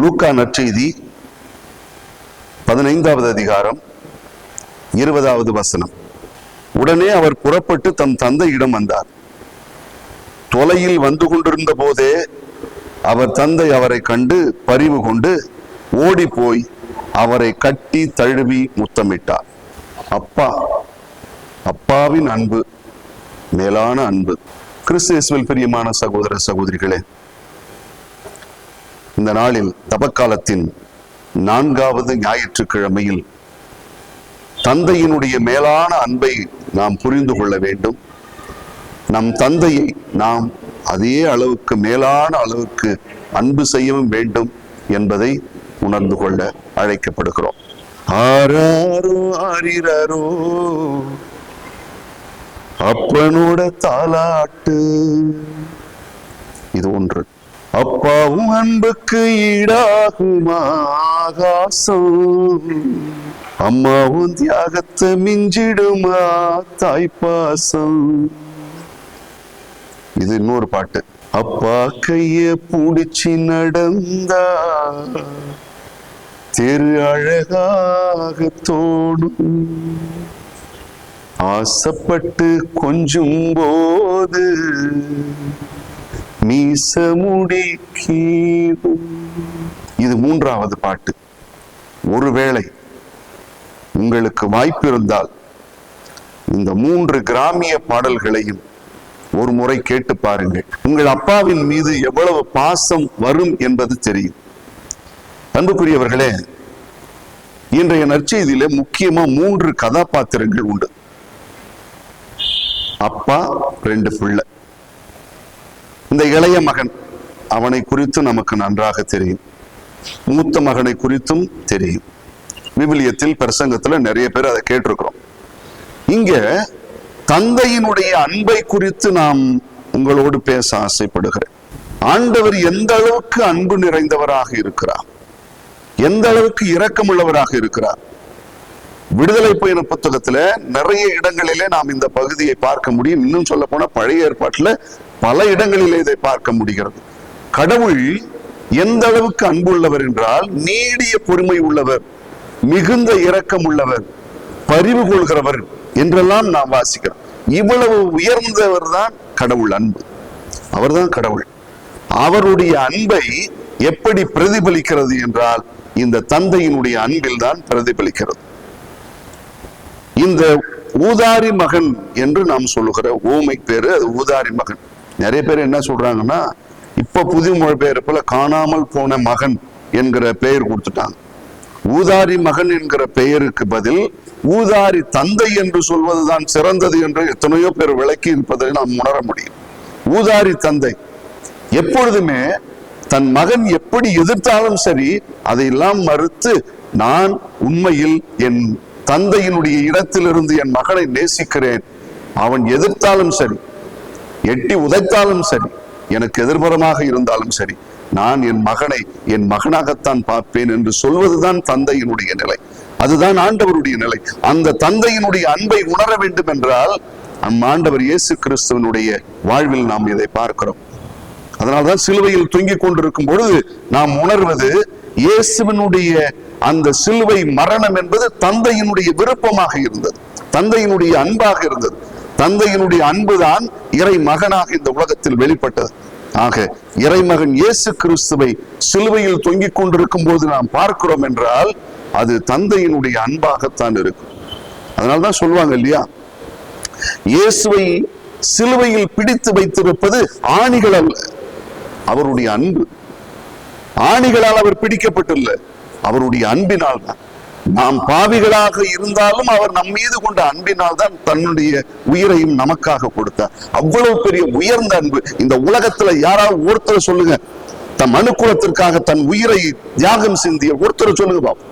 லூக்கா நற்செய்தி 15வது அதிகாரம் 20வது வசனம். உடனே அவர் புறப்பட்டு தம் தந்தையிடம் வந்தார். தொலையில் வந்து கொண்டிருந்த போதே அவர் தந்தை அவரை கண்டு பரிவு கொண்டு ஓடி போய் அவரை கட்டி தழுவி முத்தமிட்டார். அப்பாவின் அன்பு மேலான அன்பு. கிறிஸ்து இயேசுவில் பிரியமான சகோதர சகோதரிகளே, இந்த நாளில் தபக்காலத்தின் 4வது ஞாயிற்றுக்கிழமையில் தந்தையினுடைய மேலான அன்பை நாம் புரிந்து கொள்ள வேண்டும். நம் தந்தையை நாம் அதே அளவுக்கு மேலான அளவுக்கு அன்பு செய்யவும் வேண்டும் என்பதை உணர்ந்து கொள்ள அழைக்கப்படுகிறோம். ஆராரோ ஆரிரரோ அப்பனோட தாலாட்டு. இது ஒன்று. அப்பாவும் அன்புக்கு ஈடாகுமா ஆகாசம், அம்மாவும் தியாகத்தை மிஞ்சிடுமா தாய்ப்பாசம். இது இன்னொரு பாட்டு. அப்பா கைய பூடிச்சு நடந்தா தெரு அழகாக தோணும், ஆசைப்பட்டு கொஞ்சும் போது மீசமுடி கீழும். இது 3வது பாட்டு. ஒருவேளை உங்களுக்கு வாய்ப்பு இருந்தால் இந்த 3 கிராமிய பாடல்களையும் ஒரு முறை கேட்டு பாருங்கள். உங்கள் அப்பாவின் மீது எவ்வளவு பாசம் வரும் என்பது தெரியும். அன்புக்குரியவர்களே, இன்றைய நற்செய்தியிலே முக்கியமா 3 கதாபாத்திரங்கள் உண்டு. அப்பா, 2 பிள்ளை. இந்த இளைய மகன், அவனை குறித்து நமக்கு நன்றாக தெரியும். மூத்த மகனை குறித்தும் தெரியும். விவிலியத்தில் பிரசங்கத்துல நிறைய பேர் அதை கேட்டிருக்கிறோம். இங்க தந்தையினுடைய அன்பை குறித்து நாம் உங்களோடு பேச ஆசைப்படுகிறேன். ஆண்டவர் எந்த அளவுக்கு அன்பு நிறைந்தவராக இருக்கிறார், எந்த அளவுக்கு இரக்கமுள்ளவராக இருக்கிறார். விடுதலை பயண புத்தகத்துல நிறைய இடங்களிலே நாம் இந்த பகுதியை பார்க்க முடியும். இன்னும் சொல்ல போனா பழைய ஏற்பாட்டுல பல இடங்களிலே இதை பார்க்க முடிகிறது. கடவுள் எந்த அளவுக்கு அன்புள்ளவர் என்றால், நீடிய பொறுமை உள்ளவர், மிகுந்த இரக்கம் உள்ளவர், பரிவு கொள்கிறவர் என்றெல்லாம் நாம் வாசிக்கிறோம். இவ்வளவு உயர்ந்தவர் தான் கடவுள். அன்பு, அவர்தான் கடவுள். அவருடைய அன்பை எப்படி பிரதிபலிக்கிறது என்றால், இந்த தந்தையினுடைய அன்பில் தான் பிரதிபலிக்கிறது. இந்த ஊதாரி மகன் என்று நாம் சொல்லுகிற ஓமை பேரு அது ஊதாரி மகன். நிறைய பேர் என்ன சொல்றாங்கன்னா, இப்ப புது மொழிபெயர்ப்புல காணாமல் போன மகன் என்கிற பெயர் கொடுத்துட்டாங்க. ஊதாரி மகன் என்கிற பெயருக்கு பதில் ஊதாரி தந்தை என்று சொல்வதுதான் சிறந்தது என்று எத்தனையோ பேர் விளக்கி இருப்பதை நாம் உணர முடியும். ஊதாரி தந்தை எப்பொழுதுமே தன் மகன் எப்படி எதிர்த்தாலும் சரி அதையெல்லாம் மறுத்து, நான் உண்மையில் என் தந்தையினுடைய இடத்திலிருந்து என் மகனை நேசிக்கிறேன், அவன் எதிர்த்தாலும் சரி, எட்டி உதைத்தாலும் சரி, எனக்கு எதிர்புறமாக இருந்தாலும் சரி, நான் என் மகனை என் மகனாகத்தான் பார்ப்பேன் என்று சொல்வதுதான் தந்தையினுடைய நிலை. அதுதான் ஆண்டவருடைய நிலை. அந்த தந்தையினுடைய அன்பை உணர வேண்டும் என்றால் நம் ஆண்டவர் இயேசு கிறிஸ்துவனுடைய வாழ்வில் நாம் இதை பார்க்கிறோம். அதனால்தான் சிலுவையில் தொங்கிக் கொண்டிருக்கும் பொழுது நாம் உணர்வது, இயேசுவினுடைய அந்த சிலுவை மரணம் என்பது தந்தையினுடைய விருப்பமாக இருந்தது, தந்தையினுடைய அன்பாக இருந்தது. தந்தையினுடைய அன்புதான் இறை மகனாக இந்த உலகத்தில் வெளிப்பட்டது. ஆக இறைமகன் இயேசு கிறிஸ்துவை சிலுவையில் தொங்கிக் கொண்டிருக்கும் போது நாம் பார்க்கிறோம் என்றால் அது தந்தையினுடைய அன்பாகத்தான் இருக்கும். அதனால்தான் சொல்லுவாங்க இல்லையா, இயேசுவை சிலுவையில் பிடித்து வைத்திருப்பது ஆணிகள் அல்ல, அவருடைய அன்பு. ஆணிகளால் அவர் பிடிக்கப்பட்டுள்ள அவருடைய அன்பினால் தான். நாம் பாவிகளாக இருந்தாலும் அவர் நம் மீது கொண்ட அன்பினால் தான் தன்னுடைய உயிரையும் நமக்காக கொடுத்தார். அவ்வளவு பெரிய உயர்ந்த அன்பு. இந்த உலகத்துல யாராவது ஒருத்தர் சொல்லுங்க, தன் மனுக்குலத்திற்காக தன் உயிரை தியாகம் சிந்திய ஒருத்தர் சொல்லுங்க பாப்போம்.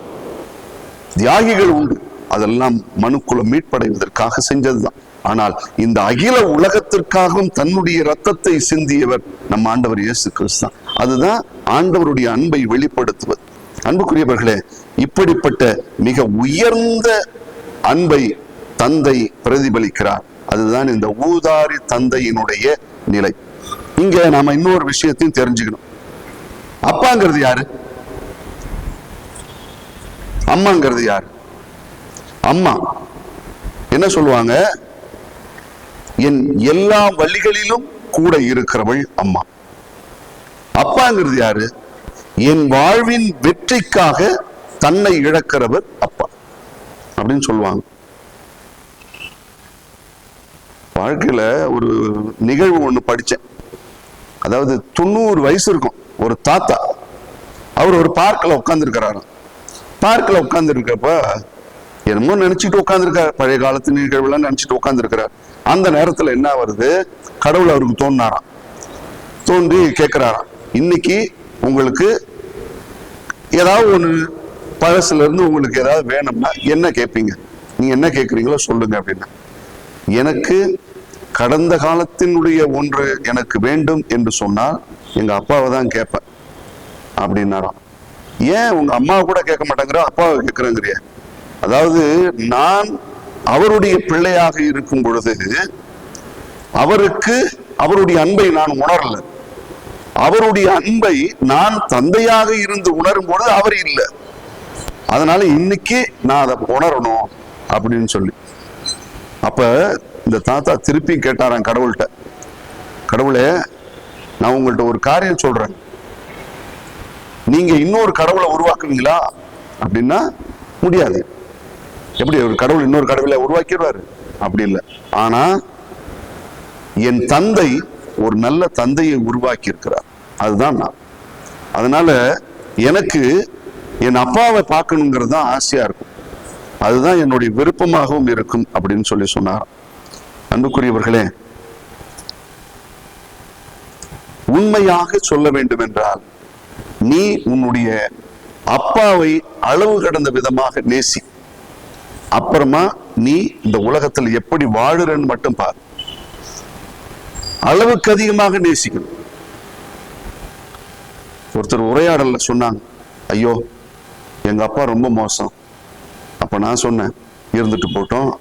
தியாகிகள் உண்டு, அதெல்லாம் மனுக்குலம் மீட்படைவதற்காக செஞ்சதுதான். ஆனால் இந்த அகில உலகத்திற்காகவும் தன்னுடைய இரத்தத்தை சிந்தியவர் நம் ஆண்டவர் இயேசு கிறிஸ்து. அதுதான் ஆண்டவருடைய அன்பை வெளிப்படுத்துவது. அன்புக்குரியவர்களே, இப்படிப்பட்ட மிக உயர்ந்த அன்பை தந்தை பிரதிபலிக்கிறார். அதுதான் இந்த ஊதாரி தந்தையினுடைய நிலை. இங்க நாம இன்னொரு விஷயத்தையும் தெரிஞ்சுக்கணும். அப்பாங்கிறது யாரு? அம்மாங்கிறது யார்? அம்மா என்ன சொல்லுவாங்க? என் எல்லா வழிகளிலும் கூட இருக்கிறவள் அம்மா. அப்பாங்கிறது யாரு? என் வாழ்வின் வெற்றிக்காக தன்னை இழக்கிறவர் அப்பா அப்படின்னு சொல்லுவாங்க. வாழ்க்கையில ஒரு நிகழ்வு ஒண்ணு படிச்சேன். அதாவது 90 வயசு இருக்கும் ஒரு தாத்தா. அவர் ஒரு பார்க்ல உட்கார்ந்து இருக்கிறாரு. பார்க்ல உட்கார்ந்து இருக்கப்ப என்னமோ நினைச்சிட்டு உட்கார்ந்துருக்காரு, பழைய காலத்து நிகழ்வுலாம் நினைச்சிட்டு உட்கார்ந்து இருக்கிறார். அந்த நேரத்துல என்ன வருது, கடவுள் அவருக்கு தோன்றாராம். தோன்றி கேட்கிறாராம், இன்னைக்கு உங்களுக்கு ஏதாவது ஒண்ணு பழசுல இருந்து உங்களுக்கு ஏதாவது வேணும்னா என்ன கேட்பீங்க? நீங்க என்ன கேட்குறீங்களோ சொல்லுங்க அப்படின்னா, எனக்கு கடந்த காலத்தினுடைய ஒன்று எனக்கு வேண்டும் என்று சொன்னால் எங்க அப்பாவை தான் கேட்பேன் அப்படின்னாராம். ஏன் உங்க அம்மாவை கூட கேட்க மாட்டேங்கிற, அப்பாவை கேட்கிறேங்கிறிய? அதாவது நான் அவருடைய பிள்ளையாக இருக்கும் பொழுது அவருக்கு அவருடைய அன்பை நான் உணரல. அவருடைய அன்பை நான் தந்தையாக இருந்து உணரும் பொழுது அவர் இல்லை. அதனால இன்னைக்கு நான் அதை உணரணும் அப்படின்னு சொல்லி, அப்ப இந்த தாத்தா திருப்பி கேட்டாராம் கடவுள்கிட்ட, கடவுளே நான் உங்கள்கிட்ட ஒரு காரியம் சொல்றேன், நீங்க இன்னொரு கடவுளை உருவாக்குவீங்களா அப்படின்னா முடியாது. எப்படி ஒரு கடவுள் இன்னொரு கடவுளை உருவாக்கிடுவாரு? அப்படி இல்லை. ஆனா என் தந்தை ஒரு நல்ல தந்தையை உருவாக்கி இருக்கிறார், அதுதான் நான். அதனால எனக்கு என் அப்பாவை பார்க்கணுங்கிறது தான் ஆசையா இருக்கும், அதுதான் என்னுடைய விருப்பமாகவும் இருக்கும் அப்படின்னு சொல்லி சொன்னார். அன்புக்குரியவர்களே, உண்மையாக சொல்ல வேண்டும் என்றால் நீ உன்னுடைய அப்பாவை அளவு கடந்த விதமாக நேசி. அப்புறமா நீ இந்த உலகத்தில் எப்படி வாழுறன்னு மட்டும் பார். அளவுக்கு அதிகமாக நேசிக்கணும். ஒருத்தர் உரையாடல்ல சொன்னாங்க, ஐயோ எங்க அப்பா ரொம்ப மோசம். அப்ப நான் சொன்னேன், இருந்துட்டு போட்டோம்,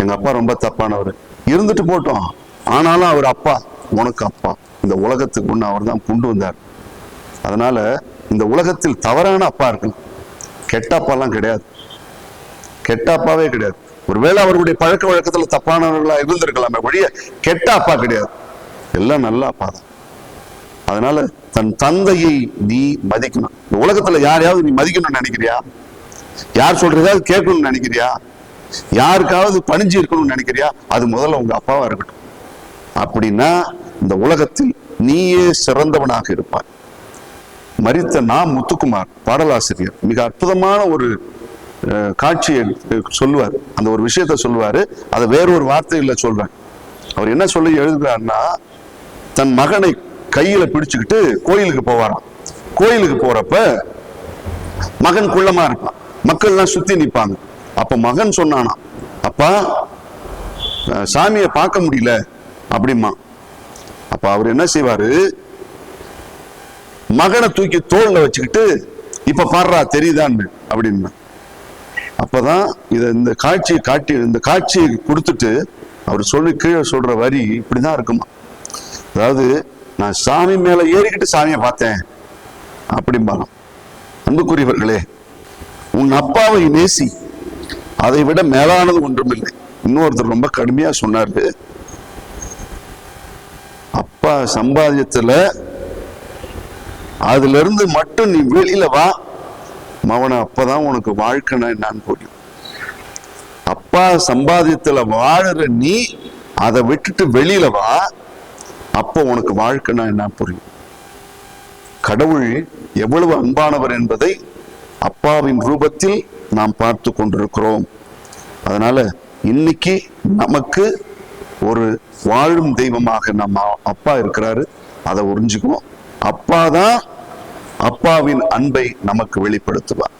எங்க அப்பா ரொம்ப தப்பானவர், இருந்துட்டு போட்டோம், ஆனாலும் அவர் அப்பா, உனக்கு அப்பா, இந்த உலகத்துக்கு ஒண்ணு அவர் தான் கொண்டு வந்தார். அதனால இந்த உலகத்தில் தவறான அப்பா இருக்கணும், கெட்ட அப்பாலாம் கிடையாது, கெட்ட அப்பாவே கிடையாது. ஒருவேளை அவருடைய பழக்க வழக்கத்துல தப்பானவர்களா இருந்திருக்கலாமே வழிய கெட்ட அப்பா கிடையாது, எல்லாம் நல்ல அப்பா தான். அதனால தன் தந்தையை நீ மதிக்கணும். இந்த உலகத்துல யாரையாவது நீ மதிக்கணும்னு நினைக்கிறியா? யார் சொல்றதாவது கேட்கணும்னு நினைக்கிறியா? யாருக்காவது பணிஞ்சு இருக்கணும்னு நினைக்கிறியா? அது முதல்ல உங்க அப்பாவா இருக்கட்டும். அப்படின்னா இந்த உலகத்தில் நீயே சிறந்தவனாக இருப்பாய். மரித்த முத்துக்குமார் பாடலாசிரியர் மிக அற்புதமான ஒரு காட்சியை சொல்லுவார். அந்த ஒரு விஷயத்த சொல்லுவாரு, அதை வேறொரு வார்த்தையில சொல்றேன். அவர் என்ன சொல்லி எழுதுகிறார்னா, தன் மகனை கையில பிடிச்சுக்கிட்டு கோயிலுக்கு போவாராம். கோயிலுக்கு போறப்ப மகன் குள்ளமா இருப்பான், மக்கள் எல்லாம் சுத்தி நிற்பாங்க. அப்ப மகன் சொன்னானா, அப்பா சாமியை பார்க்க முடியல அப்படிமா. அப்ப அவர் என்ன செய்வாரு, மகனை தூக்கி தோல்ல வச்சுக்கிட்டு இப்ப பாடுறா தெரியுதான்னு அப்படின்னு. அப்பதான் இந்த காட்சியை இந்த காட்சியை கொடுத்துட்டு அவர் சொல்லி கீழே சொல்ற வரி இப்படிதான் இருக்குமா, அதாவது நான் சாமி மேல ஏறிக்கிட்டு சாமியை பார்த்தேன் அப்படிம்பாங்க. அன்புக்குரியவர்களே, உன் அப்பாவை நேசி, அதை விட மேலானது ஒன்றுமில்லை. இன்னொருத்தர் ரொம்ப கடுமையா சொன்னாரு, அப்பா சம்பாதியத்துல அதுல இருந்து மட்டும் நீ வெளியில வா மவன, அப்பதான் உனக்கு வாழ்க்கைனா என்னன்னு புரியும். அப்பா சம்பாதியத்துல வாழற நீ அதை விட்டுட்டு வெளியில வா, அப்போ உனக்கு வாழ்க்கைனா என்ன புரியும். கடவுள் எவ்வளவு அன்பானவர் என்பதை அப்பாவின் ரூபத்தில் நாம் பார்த்து கொண்டிருக்கிறோம். அதனால இன்னைக்கு நமக்கு ஒரு வாழும் தெய்வமாக நம்ம அப்பா இருக்கிறாரு, அதை உறிஞ்சுக்குவோம். அப்பாதான் அப்பாவின் அன்பை நமக்கு வெளிப்படுத்துவார்.